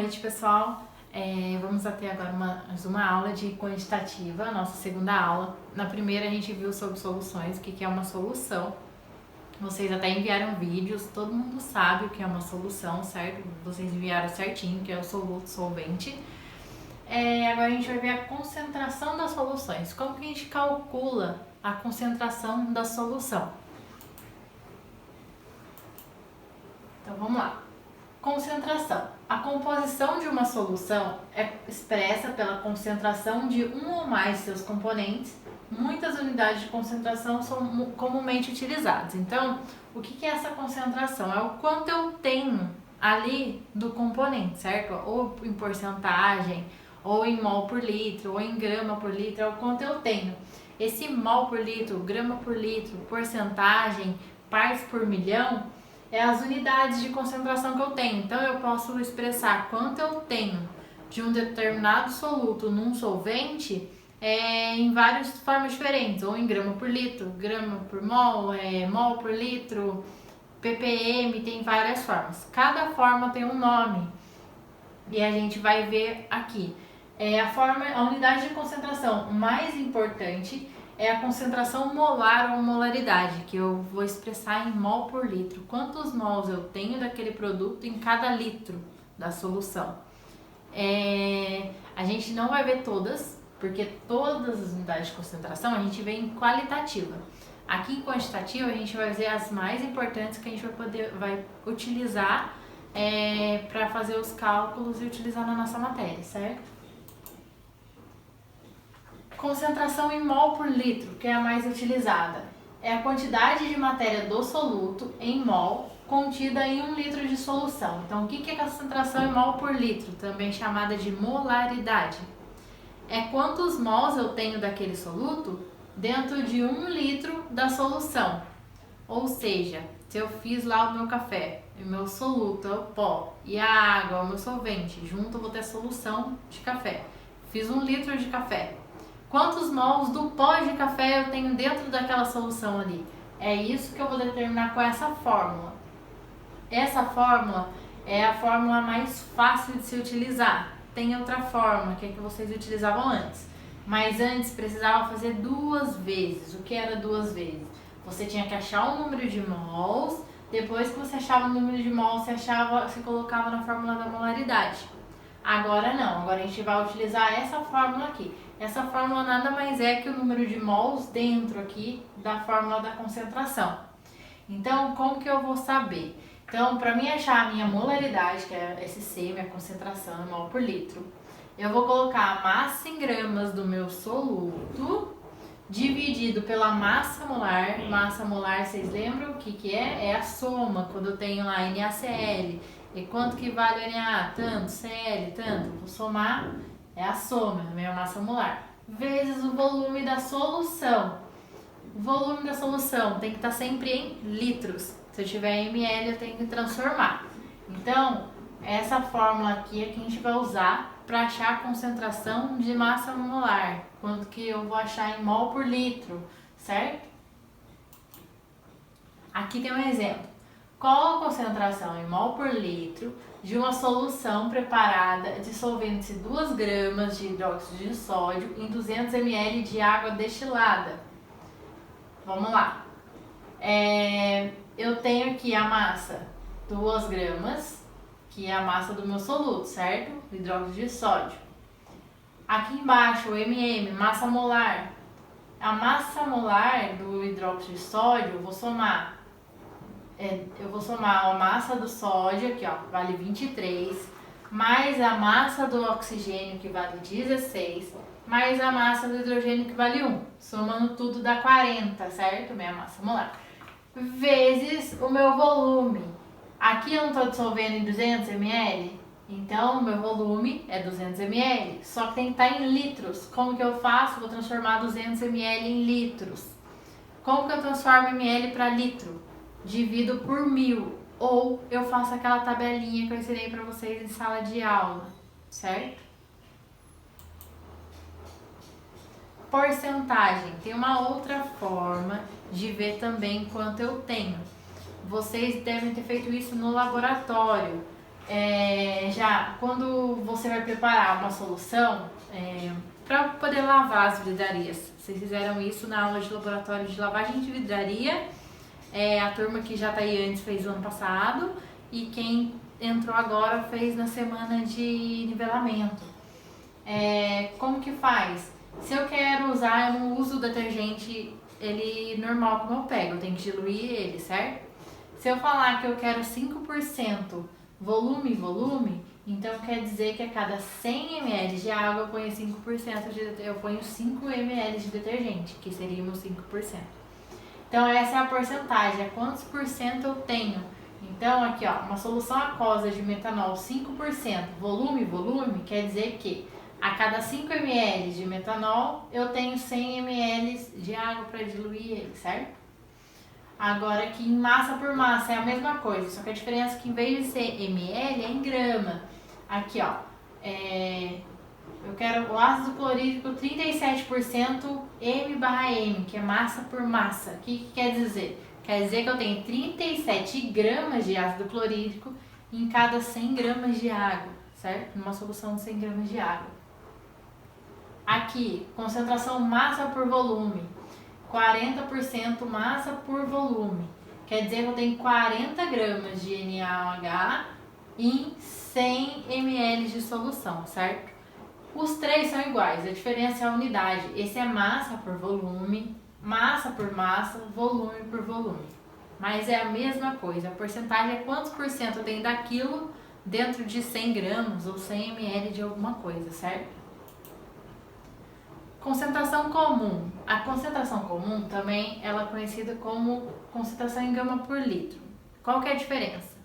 noite, pessoal. Vamos ter agora mais uma aula de quantitativa, a nossa segunda aula. Na primeira a gente viu sobre soluções, o que é uma solução. Vocês até enviaram vídeos, todo mundo sabe o que é uma solução, certo? Vocês enviaram certinho, que é o soluto solvente. Agora a gente vai ver a concentração das soluções. Como que a gente calcula a concentração da solução? Então vamos lá. Concentração. A composição de uma solução é expressa pela concentração de um ou mais seus componentes. Muitas unidades de concentração são comumente utilizadas. Então, o que é essa concentração? É o quanto eu tenho ali do componente, certo? Ou em porcentagem, ou em mol por litro, ou em grama por litro, é o quanto eu tenho. Esse mol por litro, grama por litro, porcentagem, partes por milhão, é as unidades de concentração que eu tenho. Então, eu posso expressar quanto eu tenho de um determinado soluto num solvente em várias formas diferentes, ou em grama por litro, grama por mol, mol por litro, ppm, tem várias formas. Cada forma tem um nome e a gente vai ver aqui. A unidade de concentração mais importante é a concentração molar ou molaridade, que eu vou expressar em mol por litro. Quantos mols eu tenho daquele produto em cada litro da solução. A gente não vai ver todas, porque todas as unidades de concentração a gente vê em qualitativa. Aqui em quantitativa a gente vai ver as mais importantes que a gente vai utilizar para fazer os cálculos e utilizar na nossa matéria, certo? Concentração em mol por litro, que é a mais utilizada. É a quantidade de matéria do soluto em mol contida em 1 litro de solução. Então, o que é concentração em mol por litro? Também chamada de molaridade. É quantos mols eu tenho daquele soluto dentro de 1 litro da solução. Ou seja, se eu fiz lá o meu café, o meu soluto, o pó e a água, o meu solvente, junto eu vou ter solução de café. Fiz 1 litro de café. Quantos mols do pó de café eu tenho dentro daquela solução ali? É isso que eu vou determinar com essa fórmula. Essa fórmula é a fórmula mais fácil de se utilizar. Tem outra fórmula, que é que vocês utilizavam antes. Mas antes precisava fazer 2 vezes. O que era 2 vezes? Você tinha que achar o número de mols. Depois que você achava o número de mols, você colocava na fórmula da molaridade. Agora não, agora a gente vai utilizar essa fórmula aqui. Essa fórmula nada mais é que o número de mols dentro aqui da fórmula da concentração. Então, como que eu vou saber? Então, para mim achar a minha molaridade, que é SC, minha concentração em mol por litro, eu vou colocar a massa em gramas do meu soluto dividido pela massa molar. Massa molar, vocês lembram o que é? É a soma, quando eu tenho lá NaCl. E quanto que vale o Na? Tanto, Cl, tanto. Vou somar, é a soma, a minha massa molar. Vezes o volume da solução. O volume da solução tem que estar sempre em litros. Se eu tiver ml, eu tenho que transformar. Então, essa fórmula aqui é que a gente vai usar para achar a concentração de massa molar. Quanto que eu vou achar em mol por litro, certo? Aqui tem um exemplo. Qual a concentração em mol por litro de uma solução preparada dissolvendo-se 2 gramas de hidróxido de sódio em 200 ml de água destilada? Vamos lá. Eu tenho aqui a massa 2 gramas, que é a massa do meu soluto, certo? Hidróxido de sódio. Aqui embaixo, o massa molar. A massa molar do hidróxido de sódio, eu vou somar a massa do sódio, aqui ó, vale 23, mais a massa do oxigênio, que vale 16, mais a massa do hidrogênio, que vale 1. Somando tudo dá 40, certo? Minha massa molar. Vezes o meu volume. Aqui eu não estou dissolvendo em 200 ml, então o meu volume é 200 ml, só que tem que estar em litros. Como que eu faço? Vou transformar 200 ml em litros. Como que eu transformo ml para litro? Divido por 1000, ou eu faço aquela tabelinha que eu ensinei para vocês em sala de aula, certo? Porcentagem, tem uma outra forma de ver também quanto eu tenho. Vocês devem ter feito isso no laboratório. Já quando você vai preparar uma solução para poder lavar as vidrarias, vocês fizeram isso na aula de laboratório de lavagem de vidraria. A turma que já está aí antes fez o ano passado e quem entrou agora fez na semana de nivelamento. Como que faz? Se eu quero usar, eu não uso o detergente ele normal como eu pego, eu tenho que diluir ele, certo? Se eu falar que eu quero 5% volume, então quer dizer que a cada 100 ml de água eu ponho 5 ml de detergente, que seria os 5%. Então essa é a porcentagem, é quantos por cento eu tenho. Então aqui ó, uma solução aquosa de metanol 5%, volume, quer dizer que a cada 5 ml de metanol eu tenho 100 ml de água para diluir ele, certo? Agora aqui em massa por massa é a mesma coisa, só que a diferença é que em vez de ser ml é em grama. Aqui ó, eu quero o ácido clorídrico 37% M/M, que é massa por massa. O que quer dizer? Quer dizer que eu tenho 37 gramas de ácido clorídrico em cada 100 gramas de água, certo? Numa solução de 100 gramas de água. Aqui, concentração massa por volume. 40% massa por volume. Quer dizer que eu tenho 40 gramas de NaOH em 100 ml de solução, certo? Os três são iguais, a diferença é a unidade. Esse é massa por volume, massa por massa, volume por volume. Mas é a mesma coisa, a porcentagem é quantos por cento eu tenho daquilo dentro de 100 gramas ou 100 ml de alguma coisa, certo? Concentração comum. A concentração comum também ela é conhecida como concentração em grama por litro. Qual que é a diferença?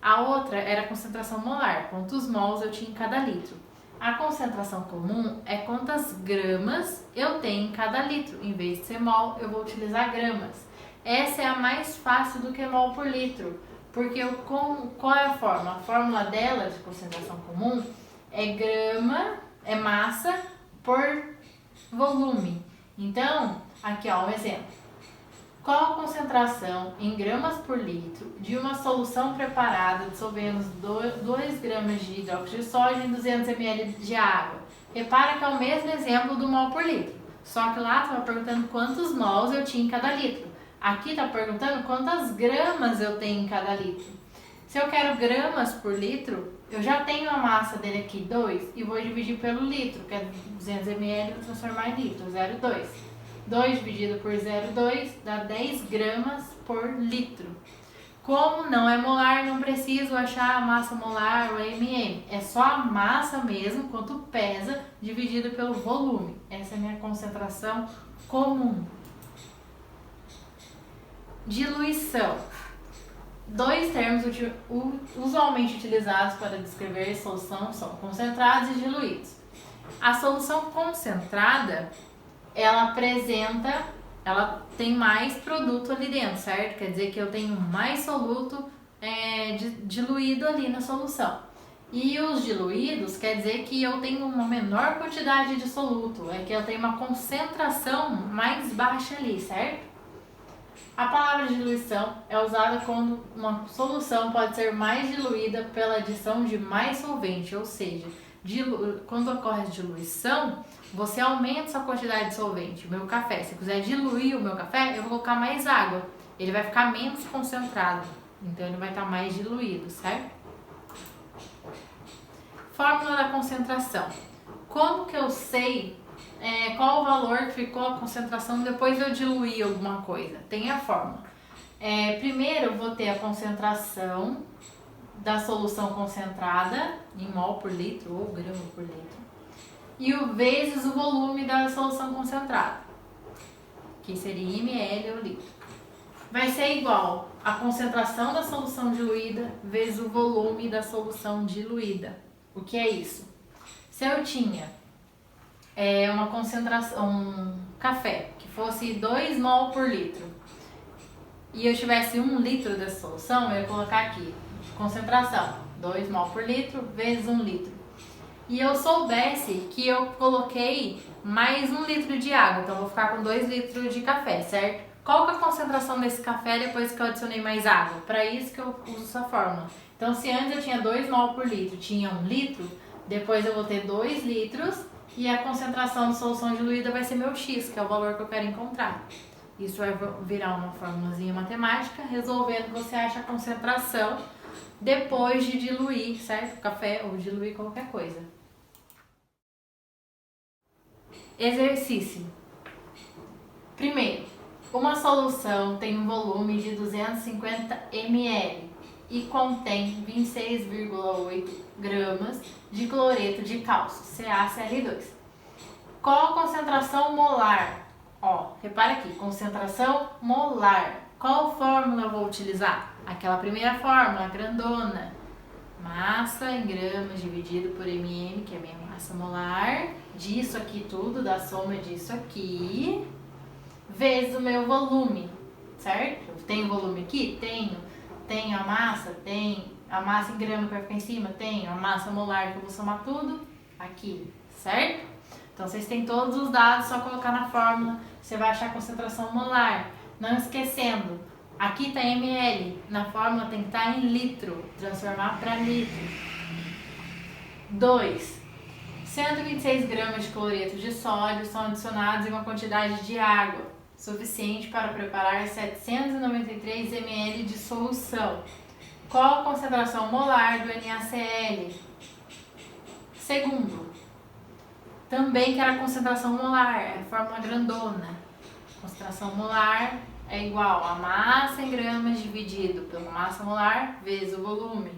A outra era a concentração molar, quantos mols eu tinha em cada litro. A concentração comum é quantas gramas eu tenho em cada litro. Em vez de ser mol, eu vou utilizar gramas. Essa é a mais fácil do que mol por litro, porque qual é a fórmula? A fórmula dela de concentração comum é massa por volume. Então, aqui ó, um exemplo. Qual a concentração em gramas por litro de uma solução preparada dissolvendo 2 gramas de hidróxido de sódio em 200 ml de água? Repara que é o mesmo exemplo do mol por litro, só que lá estava perguntando quantos mols eu tinha em cada litro. Aqui está perguntando quantas gramas eu tenho em cada litro. Se eu quero gramas por litro, eu já tenho a massa dele aqui, 2, e vou dividir pelo litro, que é 200 ml, vou transformar em litro, 0,2. 2 dividido por 0,2 dá 10 gramas por litro. Como não é molar, não preciso achar a massa molar ou MM. É só a massa mesmo, quanto pesa, dividido pelo volume. Essa é a minha concentração comum. Diluição. 2 termos usualmente utilizados para descrever solução são concentrados e diluídos. A solução concentrada, ela tem mais produto ali dentro, certo? Quer dizer que eu tenho mais soluto diluído ali na solução. E os diluídos quer dizer que eu tenho uma menor quantidade de soluto, é que eu tenho uma concentração mais baixa ali, certo? A palavra diluição é usada quando uma solução pode ser mais diluída pela adição de mais solvente, ou seja, quando ocorre a diluição, você aumenta sua quantidade de solvente. O meu café, se eu quiser diluir o meu café, eu vou colocar mais água, ele vai ficar menos concentrado, então ele vai estar mais diluído, certo? Fórmula da concentração. Como que eu sei qual o valor que ficou a concentração depois eu diluir alguma coisa? Tem a fórmula. Primeiro eu vou ter a concentração da solução concentrada em mol por litro ou grama por litro e vezes o volume da solução concentrada, que seria ml ou litro. Vai ser igual a concentração da solução diluída vezes o volume da solução diluída. O que é isso? Se eu tinha uma concentração, um café que fosse 2 mol por litro e eu tivesse 1 litro dessa solução, eu ia colocar aqui concentração 2 mol por litro vezes 1 litro. E eu soubesse que eu coloquei mais 1 litro de água, então eu vou ficar com 2 litros de café, certo? Qual que é a concentração desse café depois que eu adicionei mais água? Para isso que eu uso essa fórmula. Então, se antes eu tinha 2 mol por litro, tinha 1 litro, depois eu vou ter 2 litros e a concentração de solução diluída vai ser meu X, que é o valor que eu quero encontrar. Isso vai virar uma formulazinha matemática, resolvendo você acha a concentração depois de diluir, certo? Café ou diluir qualquer coisa. Exercício. Primeiro, uma solução tem um volume de 250 ml e contém 26,8 gramas de cloreto de cálcio, CaCl2. Qual a concentração molar? Ó, repara aqui, concentração molar. Qual fórmula eu vou utilizar? Aquela primeira fórmula, grandona. Massa em gramas dividido por ml, que é a minha massa molar, disso aqui tudo, da soma disso aqui, vezes o meu volume, certo? Eu tenho volume aqui? Tenho. Tenho a massa? Tem. A massa em grama que vai ficar em cima? Tenho. A massa molar que eu vou somar tudo? Aqui, certo? Então, vocês têm todos os dados, só colocar na fórmula, você vai achar a concentração molar. Não esquecendo, aqui está ml, na fórmula tem que estar em litro, transformar para litro. 2. 126 gramas de cloreto de sódio são adicionados em uma quantidade de água suficiente para preparar 793 ml de solução. Qual a concentração molar do NaCl? Segundo, também quero a concentração molar, é a fórmula grandona. Concentração molar é igual a massa em gramas dividido pela massa molar vezes o volume.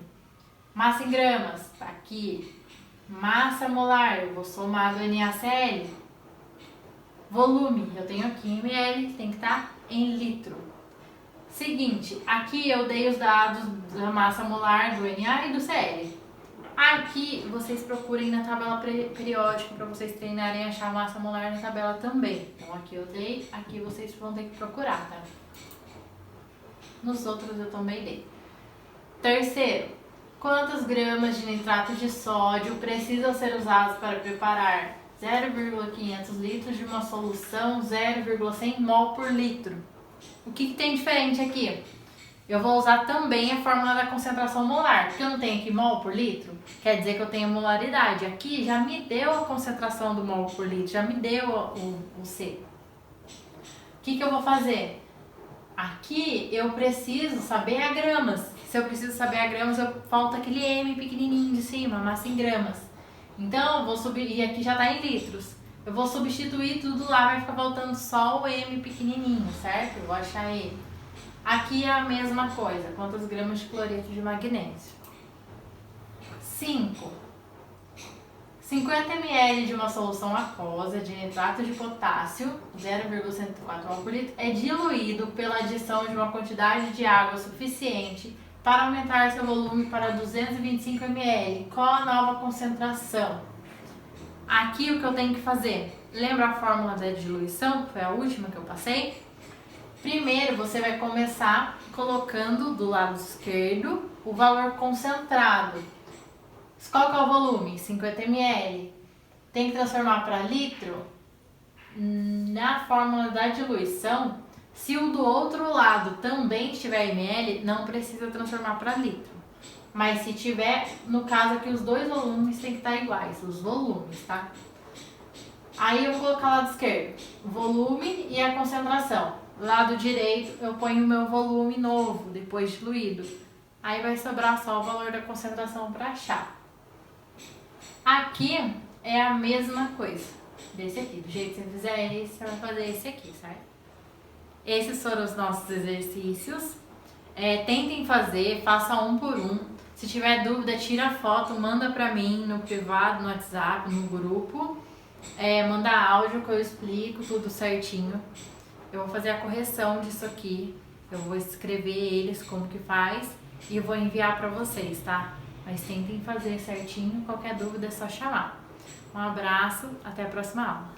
Massa em gramas, tá aqui. Massa molar, eu vou somar do NaCl. Volume, eu tenho aqui em ml, tem que estar em litro. Seguinte, aqui eu dei os dados da massa molar do Na e do Cl. Aqui vocês procurem na tabela periódica para vocês treinarem a achar a massa molar na tabela também. Então aqui eu dei, aqui vocês vão ter que procurar, tá? Nos outros eu também dei. Terceiro, quantas gramas de nitrato de sódio precisam ser usados para preparar 0,500 litros de uma solução 0,100 mol por litro? O que tem diferente aqui? Eu vou usar também a fórmula da concentração molar, porque eu não tenho aqui mol por litro, quer dizer que eu tenho molaridade. Aqui já me deu a concentração do mol por litro, já me deu o C. O que eu vou fazer? Aqui eu preciso saber a gramas. Se eu preciso saber a gramas, falta aquele M pequenininho de cima, massa em gramas. Então eu vou subir, e aqui já está em litros. Eu vou substituir tudo lá, vai ficar faltando só o M pequenininho, certo? Eu vou achar ele. Aqui é a mesma coisa, quantas gramas de cloreto de magnésio? 5. 50 ml de uma solução aquosa de nitrato de potássio, 0,104 mol por litro, é diluído pela adição de uma quantidade de água suficiente para aumentar seu volume para 225 ml. Qual a nova concentração? Aqui o que eu tenho que fazer? Lembra a fórmula da diluição, que foi a última que eu passei? Primeiro, você vai começar colocando do lado esquerdo o valor concentrado. Qual que é o volume? 50 ml. Tem que transformar para litro? Na fórmula da diluição, se o do outro lado também tiver ml, não precisa transformar para litro. Mas se tiver, no caso aqui, os dois volumes têm que estar iguais, os volumes, tá? Aí eu vou colocar o lado esquerdo, o volume e a concentração. Lado direito eu ponho o meu volume novo, depois diluído. Aí vai sobrar só o valor da concentração para achar. Aqui é a mesma coisa desse aqui. Do jeito que você fizer esse, você vai fazer esse aqui, certo? Esses foram os nossos exercícios. Tentem fazer, faça um por um. Se tiver dúvida, tira a foto, manda pra mim no privado, no WhatsApp, no grupo. Manda áudio que eu explico tudo certinho. Eu vou fazer a correção disso aqui. Eu vou escrever eles como que faz e eu vou enviar pra vocês, tá? Mas tentem fazer certinho. Qualquer dúvida é só chamar. Um abraço, até a próxima aula.